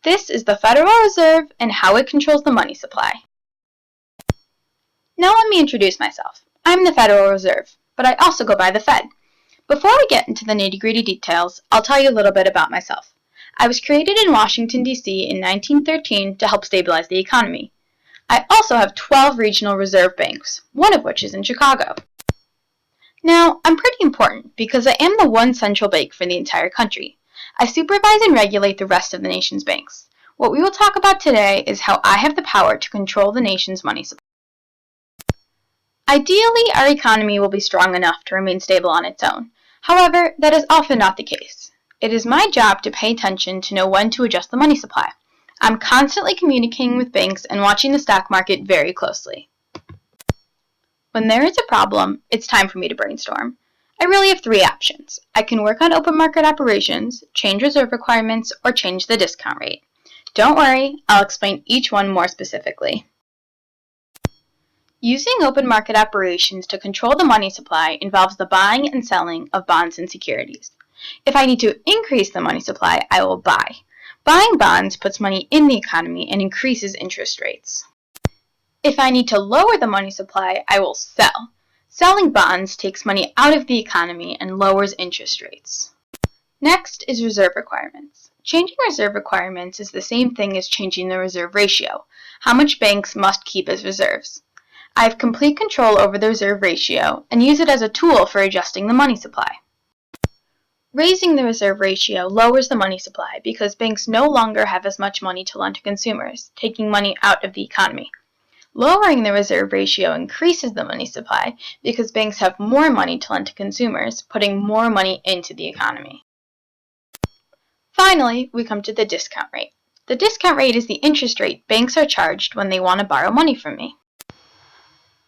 This is the Federal Reserve and how it controls the money supply. Now let me introduce myself. I'm the Federal Reserve, but I also go by the Fed. Before we get into the nitty-gritty details, I'll tell you a little bit about myself. I was created in Washington, D.C. in 1913 to help stabilize the economy. I also have 12 regional reserve banks, one of which is in Chicago. Now, I'm pretty important because I am the one central bank for the entire country. I supervise and regulate the rest of the nation's banks. What we will talk about today is how I have the power to control the nation's money supply. Ideally, our economy will be strong enough to remain stable on its own. However, that is often not the case. It is my job to pay attention to know when to adjust the money supply. I'm constantly communicating with banks and watching the stock market very closely. When there is a problem, it's time for me to brainstorm. I really have three options. I can work on open market operations, change reserve requirements, or change the discount rate. Don't worry, I'll explain each one more specifically. Using open market operations to control the money supply involves the buying and selling of bonds and securities. If I need to increase the money supply, I will buy. Buying bonds puts money in the economy and increases interest rates. If I need to lower the money supply, I will sell. Selling bonds takes money out of the economy and lowers interest rates. Next is reserve requirements. Changing reserve requirements is the same thing as changing the reserve ratio, how much banks must keep as reserves. I have complete control over the reserve ratio and use it as a tool for adjusting the money supply. Raising the reserve ratio lowers the money supply because banks no longer have as much money to lend to consumers, taking money out of the economy. Lowering the reserve ratio increases the money supply because banks have more money to lend to consumers, putting more money into the economy. Finally, we come to the discount rate. The discount rate is the interest rate banks are charged when they want to borrow money from me.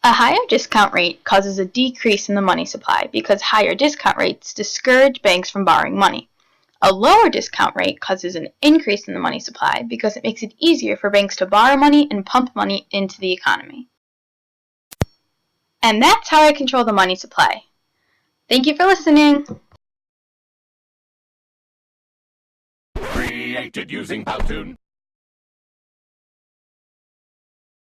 A higher discount rate causes a decrease in the money supply because higher discount rates discourage banks from borrowing money. A lower discount rate causes an increase in the money supply because it makes it easier for banks to borrow money and pump money into the economy. And that's how I control the money supply. Thank you for listening. Created using Powtoon.